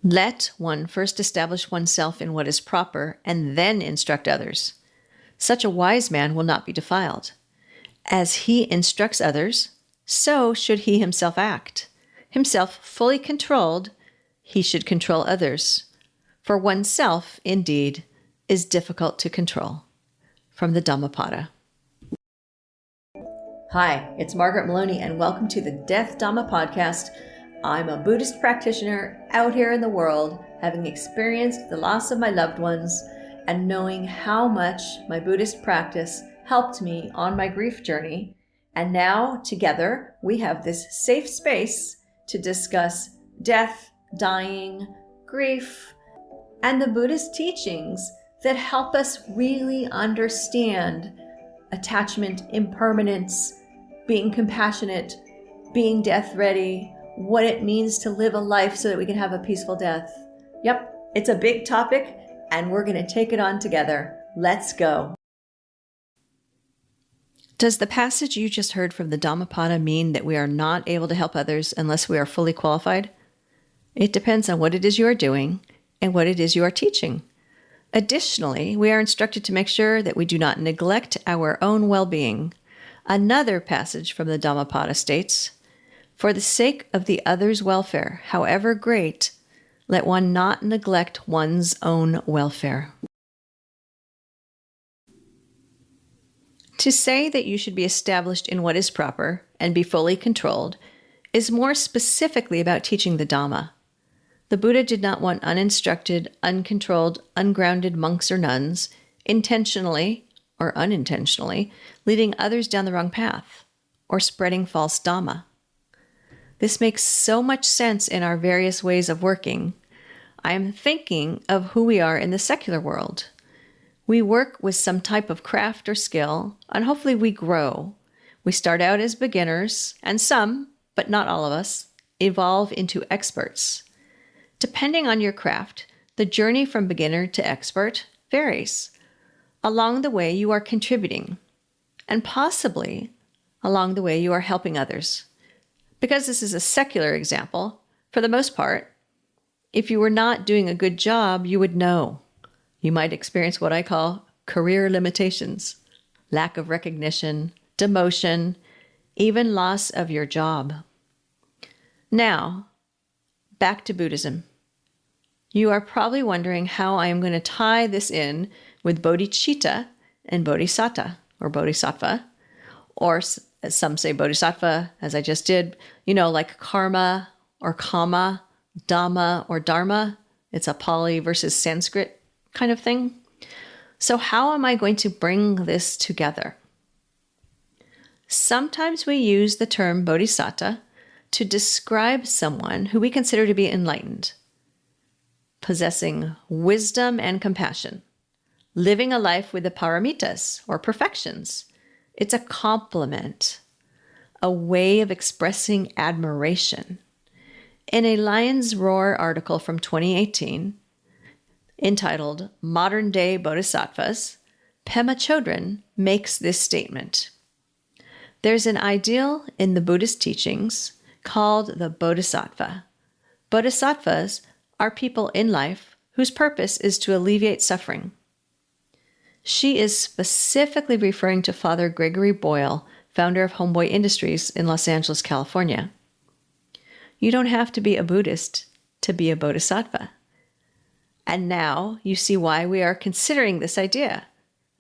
Let one first establish oneself in what is proper and then instruct others. Such a wise man will not be defiled. As he instructs others, so should he himself act. Himself fully controlled, he should control others. For oneself, indeed, is difficult to control. From the Dhammapada. Hi, it's Margaret Maloney, and welcome to the Death Dhamma podcast. I'm a Buddhist practitioner out here in the world, having experienced the loss of my loved ones and knowing how much my Buddhist practice helped me on my grief journey. And now, together, we have this safe space to discuss death, dying, grief, and the Buddhist teachings that help us really understand attachment, impermanence, being compassionate, being death ready, what it means to live a life so that we can have a peaceful death. Yep, it's a big topic, and we're going to take it on together. Let's go. Does the passage you just heard from the Dhammapada mean that we are not able to help others unless we are fully qualified? It depends on what it is you are doing and what it is you are teaching. Additionally, we are instructed to make sure that we do not neglect our own well-being. Another passage from the Dhammapada states, "For the sake of the other's welfare, however great, let one not neglect one's own welfare." To say that you should be established in what is proper and be fully controlled is more specifically about teaching the Dhamma. The Buddha did not want uninstructed, uncontrolled, ungrounded monks or nuns, intentionally or unintentionally, leading others down the wrong path or spreading false Dhamma. This makes so much sense in our various ways of working. I am thinking of who we are in the secular world. We work with some type of craft or skill, and hopefully we grow. We start out as beginners, and some, but not all of us, evolve into experts. Depending on your craft, the journey from beginner to expert varies. Along the way, you are contributing, and possibly along the way, you are helping others. Because this is a secular example, for the most part, if you were not doing a good job, you would know. You might experience what I call career limitations, lack of recognition, demotion, even loss of your job. Now, back to Buddhism. You are probably wondering how I am going to tie this in with Bodhicitta and Bodhisatta, or Bodhisattva, or as some say Bodhisattva, as I just did, like karma or kama, Dhamma or dharma. It's a Pali versus Sanskrit kind of thing. So how am I going to bring this together? Sometimes we use the term Bodhisatta to describe someone who we consider to be enlightened, possessing wisdom and compassion, living a life with the paramitas or perfections. It's a compliment, a way of expressing admiration. In a Lion's Roar article from 2018, entitled Modern Day Bodhisattvas, Pema Chodron makes this statement. There's an ideal in the Buddhist teachings called the Bodhisattva. Bodhisattvas are people in life whose purpose is to alleviate suffering. She is specifically referring to Father Gregory Boyle, founder of Homeboy Industries in Los Angeles, California. You don't have to be a Buddhist to be a Bodhisattva. And now you see why we are considering this idea.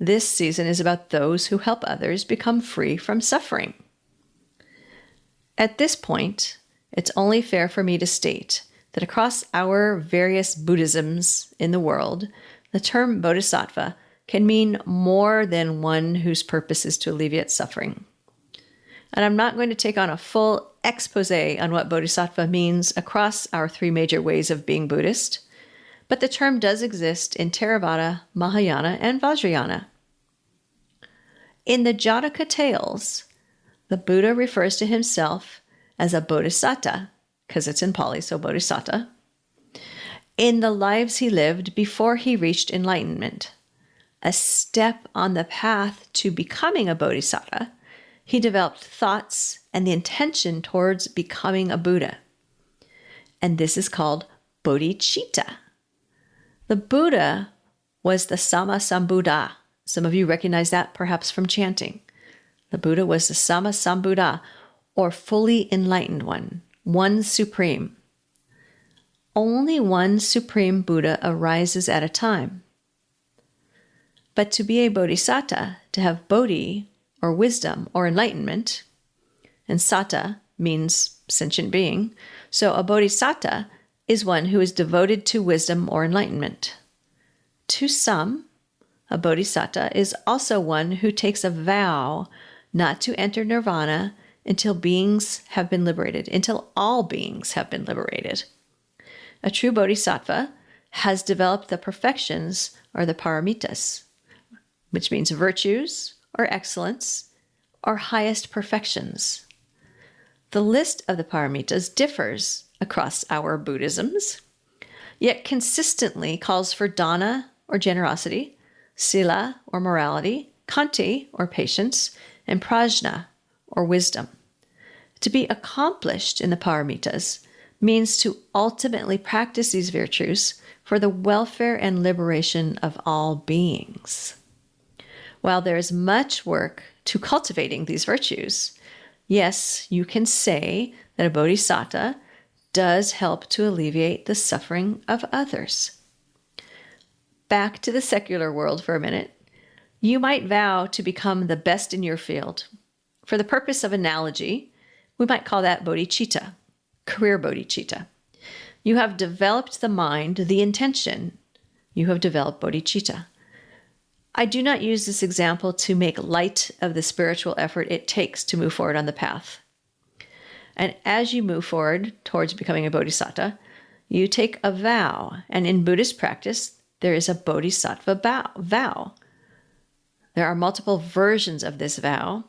This season is about those who help others become free from suffering. At this point, it's only fair for me to state that across our various Buddhisms in the world, the term Bodhisattva can mean more than one whose purpose is to alleviate suffering. And I'm not going to take on a full expose on what Bodhisattva means across our three major ways of being Buddhist, but the term does exist in Theravāda, Mahāyana, and Vajrayāna. In the Jataka tales, the Buddha refers to himself as a Bodhisatta, because it's in Pali, so Bodhisatta, in the lives he lived before he reached enlightenment. A step on the path to becoming a Bodhisatta, he developed thoughts and the intention towards becoming a Buddha. And this is called Bodhicitta. The Buddha was the Sammasambuddha. Some of you recognize that perhaps from chanting. The Buddha was the Sammasambuddha, or fully enlightened one supreme. Only one supreme Buddha arises at a time. But to be a Bodhisatta, to have Bodhi, or wisdom, or enlightenment, and Satta means sentient being, so a Bodhisatta is one who is devoted to wisdom or enlightenment. To some, a Bodhisatta is also one who takes a vow not to enter nirvana until beings have been liberated, until all beings have been liberated. A true Bodhisattva has developed the perfections, or the paramitas, which means virtues, or excellence, or highest perfections. The list of the paramitas differs across our Buddhisms, yet consistently calls for dana, or generosity, sila, or morality, khanti, or patience, and prajna, or wisdom. To be accomplished in the paramitas means to ultimately practice these virtues for the welfare and liberation of all beings. While there is much work to cultivating these virtues, yes, you can say that a bodhisatta does help to alleviate the suffering of others. Back to the secular world for a minute. You might vow to become the best in your field. For the purpose of analogy, we might call that bodhicitta, career bodhicitta. You have developed the mind, the intention. You have developed bodhicitta. I do not use this example to make light of the spiritual effort it takes to move forward on the path. And as you move forward towards becoming a bodhisatta, you take a vow. And in Buddhist practice, there is a bodhisattva vow. There are multiple versions of this vow,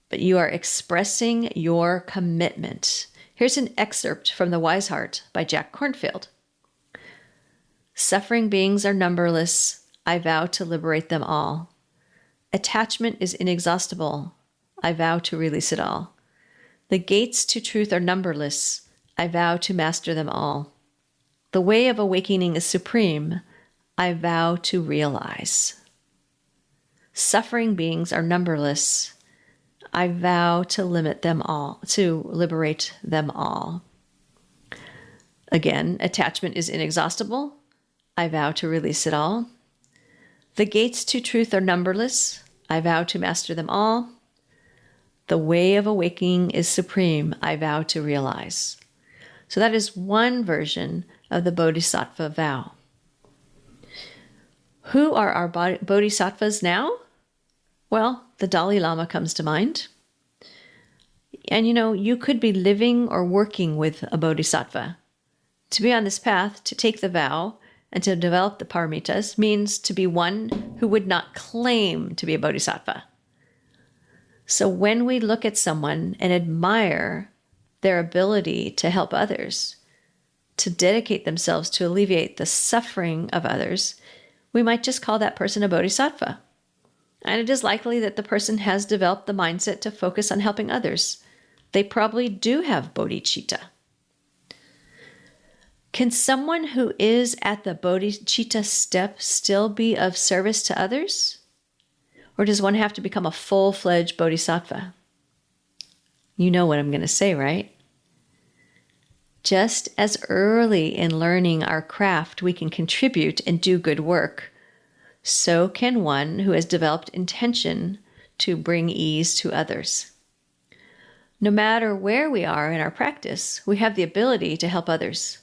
but you are expressing your commitment. Here's an excerpt from The Wise Heart by Jack Kornfield. Suffering beings are numberless. I vow to liberate them all. Attachment is inexhaustible. I vow to release it all. The gates to truth are numberless. I vow to master them all. The way of awakening is supreme. I vow to realize. Suffering beings are numberless. I vow to liberate them all. Again, attachment is inexhaustible. I vow to release it all. The gates to truth are numberless. I vow to master them all. The way of awakening is supreme. I vow to realize. So that is one version of the Bodhisattva vow. Who are our Bodhisattvas now? Well, the Dalai Lama comes to mind. And you could be living or working with a Bodhisattva. To be on this path, to take the vow, and to develop the paramitas means to be one who would not claim to be a bodhisattva. So when we look at someone and admire their ability to help others, to dedicate themselves to alleviate the suffering of others, we might just call that person a bodhisattva. And it is likely that the person has developed the mindset to focus on helping others. They probably do have bodhicitta. Can someone who is at the bodhicitta step still be of service to others? Or does one have to become a full-fledged bodhisattva? You know what I'm going to say, right? Just as early in learning our craft we can contribute and do good work, so can one who has developed intention to bring ease to others. No matter where we are in our practice, we have the ability to help others.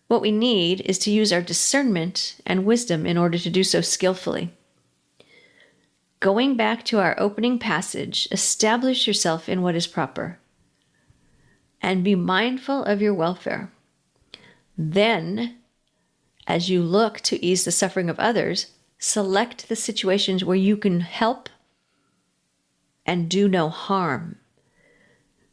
What we need is to use our discernment and wisdom in order to do so skillfully. Going back to our opening passage, establish yourself in what is proper and be mindful of your welfare. Then, as you look to ease the suffering of others, select the situations where you can help and do no harm.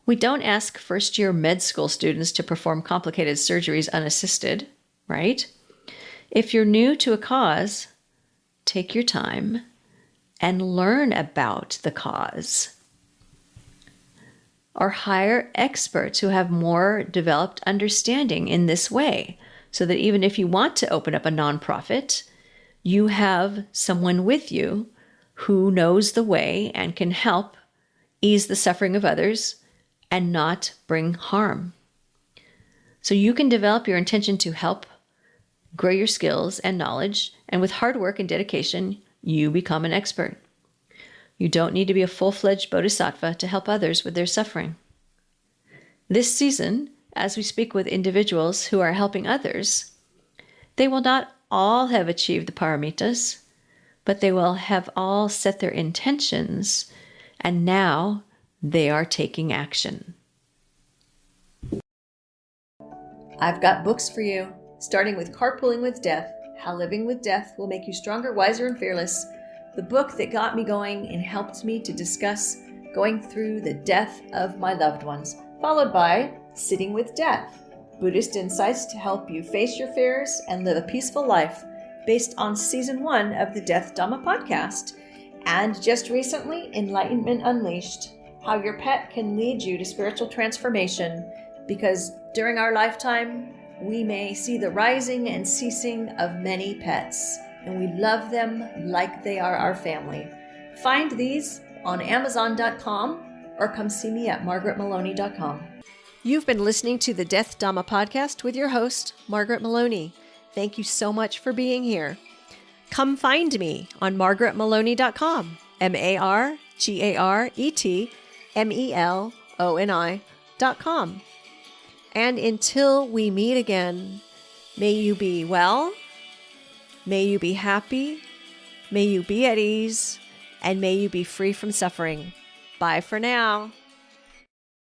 We don't ask first-year med school students to perform complicated surgeries unassisted, right? If you're new to a cause, take your time and learn about the cause. or hire experts who have more developed understanding in this way, so that even if you want to open up a nonprofit, you have someone with you who knows the way and can help ease the suffering of others and not bring harm. So you can develop your intention to help grow your skills and knowledge, and with hard work and dedication, you become an expert. You don't need to be a full-fledged bodhisattva to help others with their suffering. This season, as we speak with individuals who are helping others, they will not all have achieved the paramitas, but they will have all set their intentions, and now they are taking action. I've got books for you, starting with Carpooling with Death, How Living with Death Will Make You Stronger, Wiser, and Fearless, the book that got me going and helped me to discuss going through the death of my loved ones, followed by Sitting with Death, Buddhist insights to help you face your fears and live a peaceful life, based on Season 1 of the Death Dhamma podcast, and just recently, Enlightenment Unleashed, how your pet can lead you to spiritual transformation, because during our lifetime, we may see the rising and ceasing of many pets, and we love them like they are our family. Find these on Amazon.com or come see me at MargaretMaloney.com. You've been listening to the Death Dhamma podcast with your host, Margaret Maloney. Thank you so much for being here. Come find me on MargaretMaloney.com, MargaretMeloni.com. And until we meet again, may you be well, may you be happy, may you be at ease, and may you be free from suffering. Bye for now.